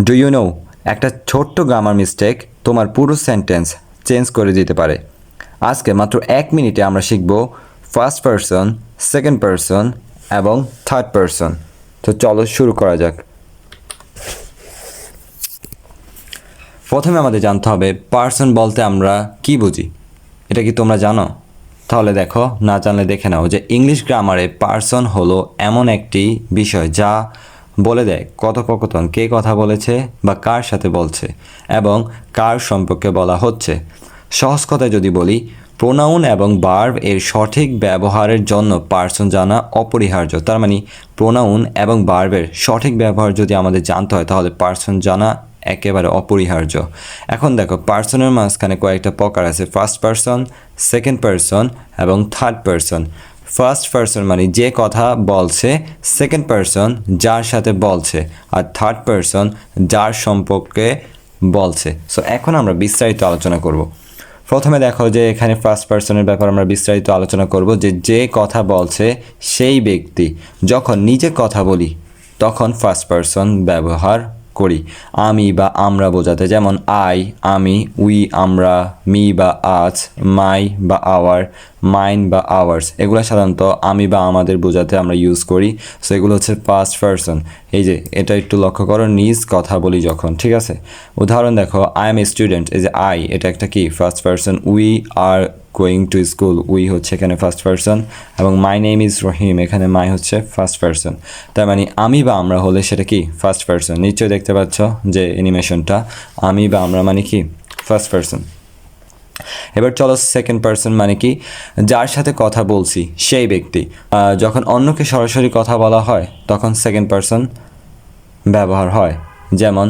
Do you know, একটা ছোট্ট grammar mistake তোমার পুরো সেন্টেন্স চেঞ্জ করে দিতে পারে। আজকে মাত্র 1 মিনিটে আমরা শিখব ফার্স্ট পারসন, সেকেন্ড পারসন এবং থার্ড পারসন। তো চলো শুরু করা যাক। প্রথমে আমাদের জানতে হবে পারসন বলতে আমরা কি বুঝি। এটা কি তোমরা জানো? তাহলে দেখো, না জানলে দেখে নাও যে ইংলিশ গ্রামারে পারসন হলো এমন একটি বিষয় যা বলে দেয় কথোপকথন কে কথা বলেছে বা কার সাথে বলছে এবং কার সম্পর্কে বলা হচ্ছে। সহজ কথায় যদি বলি, প্রোনাউন এবং ভার্ব এর সঠিক ব্যবহারের জন্য পারসন জানা অপরিহার্য। তার মানে প্রোনাউন এবং ভার্বের সঠিক ব্যবহার যদি আমাদের জানতে হয় তাহলে পারসন জানা একেবারে অপরিহার্য। এখন দেখো, পারসনের মাঝখানে কয়েকটা প্রকার আছে, ফার্স্ট পারসন, সেকেন্ড পারসন এবং থার্ড পারসন। ফার্স্ট পারসন মানে যে কথা বলছে, সেকেন্ড পারসন যার সাথে বলছে, আর থার্ড পারসন যার সম্পর্কে বলছে। সো এখন আমরা বিস্তারিত আলোচনা করব। প্রথমে দেখো যে এখানে ফার্স্ট পারসনের ব্যাপার আমরা বিস্তারিত আলোচনা করব যে কথা বলছে সেই ব্যক্তি। যখন নিজে কথা বলি তখন ফার্স্ট পারসন ব্যবহার করি আমি বা আমরা বোঝাতে, যেমন আই আমি, উই আমরা, মি বা আজ, মাই বা আওয়ার, মাইন বা আওয়ার্স। এগুলো সাধারণত আমি বা আমাদের বোঝাতে আমরা ইউজ করি। সো এগুলো হচ্ছে ফার্স্ট পারসন। এই যে এটা একটু লক্ষ্য করো, নিজ কথা বলি যখন, ঠিক আছে। উদাহরণ দেখো, আই এম এ স্টুডেন্ট, এই যে আই এটা একটা কি first person. We are going to school, we হচ্ছে এখানে ফার্স্ট পারসন, এবং মাই নেম ইজ রহিম, এখানে মাই হচ্ছে ফার্স্ট পারসন। তার মানে আমি বা আমরা হলে সেটা কি ফার্স্ট পারসন। নিশ্চয়ই দেখতে পাচ্ছ যে অ্যানিমেশনটা, আমি বা আমরা মানে কি ফার্স্ট পারসন। এবার চলো সেকেন্ড পারসন মানে কি, যার সাথে কথা বলছি সেই ব্যক্তি। যখন অন্যকে সরাসরি কথা বলা হয় তখন সেকেন্ড পারসন ব্যবহার হয়, যেমন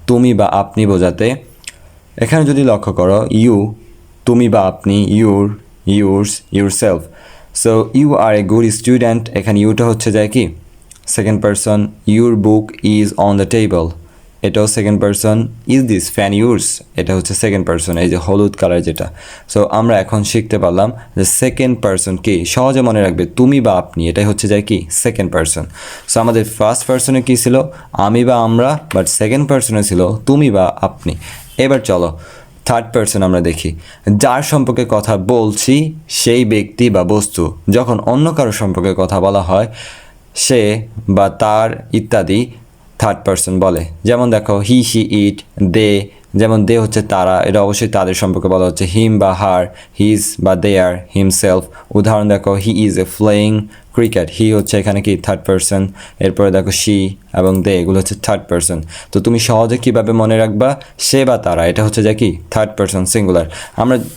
তুমি বা আপনি বোঝাতে। এখানে যদি লক্ষ্য করো, ইউ তুমি বা আপনি, your, yours, yourself. So you are a good student, এখানে ইউটা হচ্ছে যায় কি second person. Your book is on the table, এটাও second person. Is this fan yours, এটা হচ্ছে সেকেন্ড পারসন, এই যে হলুদ কালার যেটা। সো আমরা এখন শিখতে পারলাম যে সেকেন্ড পারসন কি, সহজে মনে রাখবে তুমি বা আপনি, এটাই হচ্ছে যায় কি সেকেন্ড পারসন। সো আমাদের ফার্স্ট পারসনে কি ছিল আমি বা আমরা, বাট সেকেন্ড পারসনে ছিল তুমি বা আপনি। এবার চলো থার্ড পারসন আমরা দেখি, যার সম্পর্কে কথা বলছি সেই ব্যক্তি বা বস্তু। যখন অন্য কারো সম্পর্কে কথা বলা হয়, সে বা তার ইত্যাদি থার্ড পারসন বলে। যেমন দেখো, হি শি ইট, দে, যেমন দে হচ্ছে তারা, এটা অবশ্যই তাদের সম্পর্কে বলা হচ্ছে। হিম বা হার, হিজ বা দেয়ার, হিমসেলফ। উদাহরণ দেখো, he is a playing cricket, he হচ্ছে এখানে কি থার্ড পারসন। এরপরে দেখো শি এবং দে, এগুলো হচ্ছে থার্ড পারসন। তো তুমি সহজে কিভাবে মনে রাখবা, সে বা তারা, এটা হচ্ছে যে কি থার্ড পারসন সিঙ্গুলার।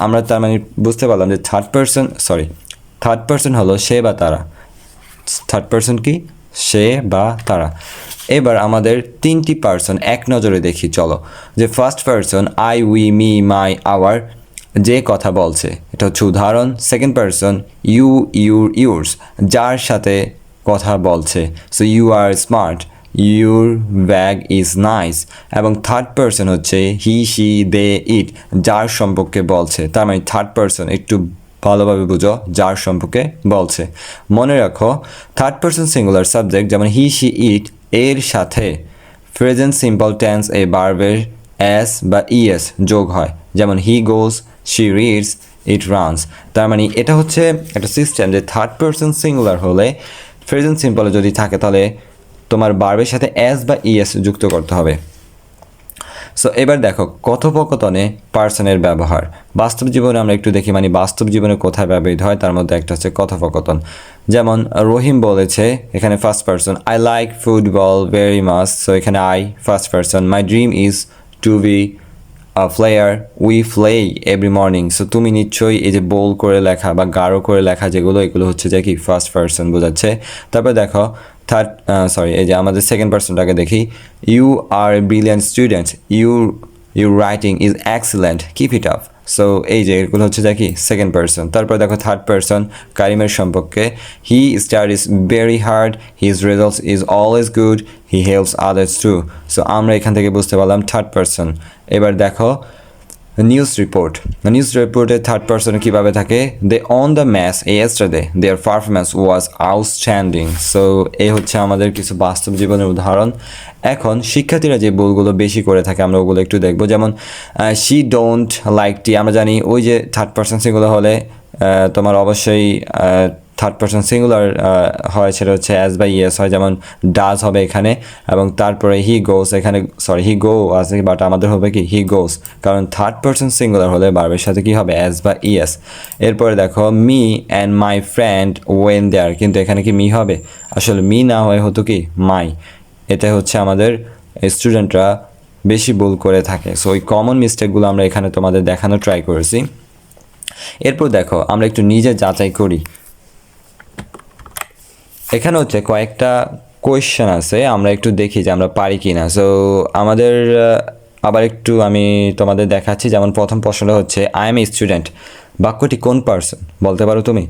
আমরা তার মানে বুঝতে পারলাম যে থার্ড পারসন হলো সে বা তারা। থার্ড পারসন কি সে বা তারা। এবার আমাদের তিনটি পারসন এক নজরে দেখি চলো। যে first person I, we, me, my, our, যে কথা বলছে, এটা হচ্ছে উদাহরণ। Second person you, your, yours, যার সাথে কথা বলছে। So you are smart, your bag is nice. এবং থার্ড পারসন হচ্ছে হি, শি, দে, ইট, যার সম্পর্কে বলছে। তার মানে থার্ড পারসন একটু ভালোভাবে বুঝো, যার সম্পর্কে বলছে। মনে রাখো, থার্ড পারসন সিঙ্গুলার সাবজেক্ট যেমন হি, শি, ইট এর সাথে প্রেজেন্ট সিম্পল টেন্স এ ভার্বের এস বা ইএস যোগ হয়, যেমন হি গোজ, শি রিডস, ইট রানস। তার মানে এটা হচ্ছে একটা সিস্টেম যে থার্ড পারসন সিঙ্গুলার হলে প্রেজেন্ট সিম্পলে যদি থাকে তাহলে তোমার ভার্বের সাথে এস বা ইএস যুক্ত করতে হবে। সো এবার দেখো কথোপকথনে পার্সনের ব্যবহার। বাস্তব জীবনে আমরা একটু দেখি, মানে বাস্তব জীবনে কোথায় ব্যবহৃত হয়, তার মধ্যে একটা হচ্ছে কথোপকথন। যেমন রহিম বলেছে, এখানে first person, I like football very much. So এখানে I first person. My dream is to be player, we play every morning. So তুমি নিশ্চয়ই এই যে বোল করে লেখা বা গাঢ় করে লেখা যেগুলো, এগুলো হচ্ছে যে কি ফার্স্ট পারসন বোঝাচ্ছে। তারপরে দেখো এই যে আমাদের সেকেন্ড পারসনটাকে দেখি, you are a brilliant student, your writing is excellent, keep it up. So এই যে এগুলো হচ্ছে যে কি সেকেন্ড পারসন। তারপর দেখো থার্ড পারসন কারিমের সম্পর্কে, he studies very hard, his results is always good, he helps others too. So আমরা এখান থেকে বুঝতে পারলাম থার্ড পারসন। এবার দেখো নিউজ রিপোর্ট নিউজ রিপোর্টে থার্ড পার্সনে কীভাবে থাকে, they won the match yesterday their performance was outstanding. So এই হচ্ছে আমাদের কিছু বাস্তব জীবনের উদাহরণ। এখন শিক্ষার্থীরা যে ভুলগুলো বেশি করে থাকে আমরা ওগুলো একটু দেখবো। যেমন শি ডোন্ট লাইক টি, আমরা জানি ওই যে থার্ড পার্সন সিঙ্গুলার হলে তোমার অবশ্যই থার্ড পার্সন সিঙ্গুলার হয়, সেটা হচ্ছে অ্যাজ বাই ইয়েস হয়, যেমন ডাজ হবে এখানে, এবং তারপরে হি গোস, এখানে সরি হি গো আছে বাট আমাদের হবে কি হি গোস, কারণ থার্ড পার্সন সিঙ্গুলার হলে ভার্বের সাথে কি হবে অ্যাজ বা ইয়েস। এরপরে দেখো me and my friend went there, কিন্তু এখানে কি মি হবে, আসলে মি না হয়ে হতো কি মাই। এটা হচ্ছে আমাদের স্টুডেন্টরা বেশি ভুল করে থাকে। সো ওই কমন মিস্টেকগুলো আমরা এখানে তোমাদের দেখানো ট্রাই করেছি। এরপর দেখো আমরা একটু নিজে যাচাই করি। এখানে হচ্ছে কয়েকটা কোয়েশ্চেন আছে, আমরা একটু দেখি যে আমরা পারি কি না। সো আমাদের আবার একটু আমি তোমাদের দেখাচ্ছি। যেমন প্রথম প্রশ্নটা হচ্ছে আই এম এ স্টুডেন্ট, বাক্যটি কোন পার্সন বলতে পারো তুমি?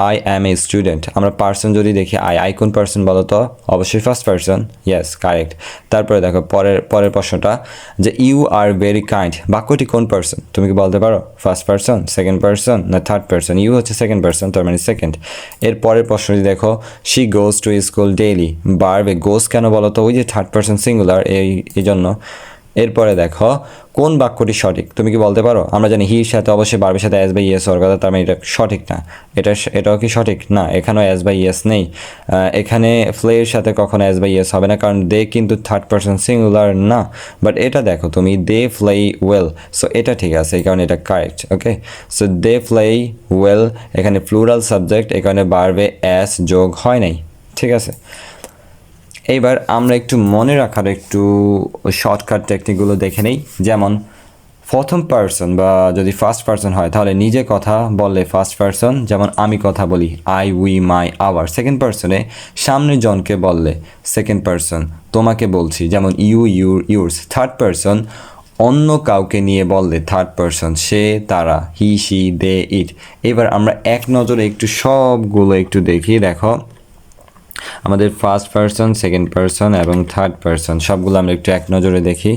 আই অ্যাম এ স্টুডেন্ট, আমরা পার্সন যদি দেখি আই কোন পার্সন বলো তো? অবশ্যই ফার্স্ট পার্সন, ইয়েস কারেক্ট। তারপরে দেখো পরের প্রশ্নটা যে ইউ আর ভেরি কাইন্ড, বাক্যটি কোন পার্সন তুমি কি বলতে পারো? ফার্স্ট পার্সন, সেকেন্ড পার্সন না থার্ড পার্সন? ইউ হচ্ছে সেকেন্ড পার্সন, তার মানে সেকেন্ড। এর পরের প্রশ্নটি দেখো she goes to school daily, বারবে গোজ কেন বলো তো? ওই যে থার্ড পার্সন সিঙ্গুলার এই জন্য। এরপরে দেখো কোন বাক্যটি সঠিক তুমি কি বলতে পারো? আমরা জানি হির সাথে অবশ্যই বারবের সাথে অ্যাজ বাই ইয়েস হওয়ার কথা, তার মানে এটা সঠিক না। এটাও কি সঠিক না? এখানেও অ্যাজ বাই ইয়েস নেই। এখানে ফ্লের সাথে কখনো অ্যাজ বাই ইয়েস হবে না, কারণ দে কিন্তু থার্ড পার্সন সিঙ্গুলার না। বাট এটা দেখো তুমি দে ফ্লাই ওয়েল, সো এটা ঠিক আছে, এই কারণে এটা correct. Okay, so they fly well, এখানে প্লুরাল সাবজেক্ট, এখানে বারবে অ্যাস যোগ হয় নাই, ঠিক আছে। এইবার আমরা একটু মনে রাখার একটু শর্টকাট টেকনিকগুলো দেখে নেই। যেমন প্রথম পার্সন বা যদি ফার্স্ট পার্সন হয় তাহলে নিজে কথা বললে ফার্স্ট পার্সন, যেমন আমি কথা বলি I we my our. Second পার্সনে সামনের জনকে বললে সেকেন্ড পার্সন, তোমাকে বলছি যেমন you your yours. Third person অন্য কাউকে নিয়ে বললে থার্ড পার্সন, সে তারা হি শি দে ইট। এবার আমরা এক নজরে একটু সবগুলো একটু দেখি। দেখো আমাদের ফার্স্ট পার্সন, সেকেন্ড পার্সন এবং থার্ড পার্সন সবগুলো আমরা একটু এক নজরে দেখি।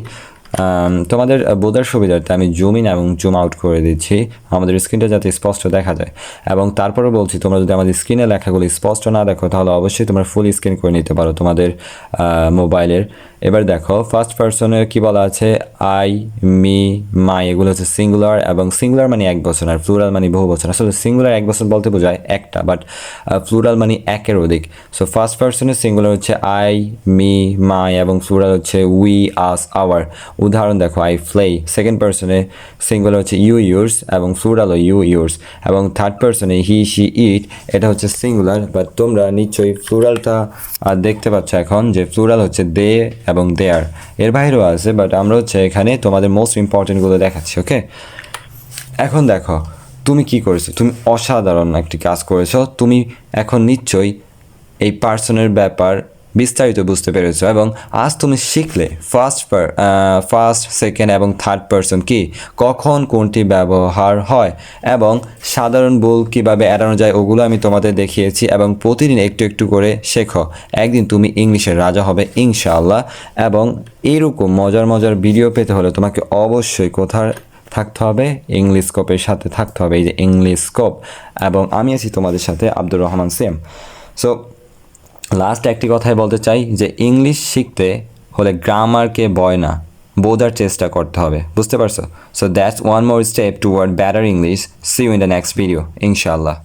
তোমাদের বোঝার সুবিধার্থে আমি জুম ইন এবং জুম আউট করে দিচ্ছি আমাদের স্ক্রিনটা যাতে স্পষ্ট দেখা যায়। এবং তারপরে বলছি তোমরা যদি আমাদের স্ক্রিনে লেখাগুলি স্পষ্ট না দেখো তাহলে অবশ্যই তোমরা ফুল স্ক্রিন করে নিতে পারো তোমাদের মোবাইলের। এবার দেখো ফার্স্ট পার্সনের কি বলা আছে, আই মি মাই, এগুলো হচ্ছে সিঙ্গুলার, এবং সিঙ্গুলার মানে এক বছর আর প্লুরাল মানে বহু বছর। আসলে সিঙ্গুলার এক বছর বলতে বোঝায় একটা, বাট প্লুরাল মানে একের অধিক। সো ফার্স্ট পার্সনের সিঙ্গুলার হচ্ছে আই মি মাই এবং প্লুরাল হচ্ছে উই আস আওয়ার। উদাহরণ দেখো আই ফ্লাই। সেকেন্ড পার্সনে সিঙ্গুলার হচ্ছে ইউ ইউর্স এবং প্লুরাল ইউ ইউর্স, এবং থার্ড পার্সনে হি শি ইট, এটা হচ্ছে সিঙ্গুলার। বাট তোমরা নিশ্চয়ই প্লুরালটা দেখতে পাচ্ছ এখন যে প্লুরাল হচ্ছে দে এবং দেয়ার, এর বাইরেও আছে, বাট আমরা হচ্ছে এখানে তোমাদের মোস্ট ইম্পর্টেন্টগুলো দেখাচ্ছি। ওকে, এখন দেখো তুমি কি করেছো, তুমি অসাধারণ একটি কাজ করেছো। তুমি এখন নিশ্চয়ই এই পার্সনের ব্যাপার বিস্তারিত বুঝতে পেরেছো, এবং আজ তুমি শিখলে ফার্স্ট সেকেন্ড এবং থার্ড পার্সন কি, কখন কোনটি ব্যবহার হয় এবং সাধারণ ভুল কীভাবে এড়ানো যায় ওগুলো আমি তোমাদের দেখিয়েছি। এবং প্রতিদিন একটু একটু করে শেখো, একদিন তুমি ইংলিশের রাজা হবে ইনশাআল্লাহ। এবং এরকম মজার মজার ভিডিও পেতে হলে তোমাকে অবশ্যই কোথায় থাকতে হবে, ইংলিশ স্কোপের সাথে থাকতে হবে, এই যে ইংলিশ স্কোপ। এবং আমি আছি তোমাদের সাথে Abdur Rahman CM. So last একটি কথাই বলতে চাই যে ইংলিশ শিখতে হলে গ্রামারকে ভয় না, বোঝার চেষ্টা করতে হবে, বুঝতে পারছো? So that's one more step toward better English. See you in the next video ইনশাআল্লাহ।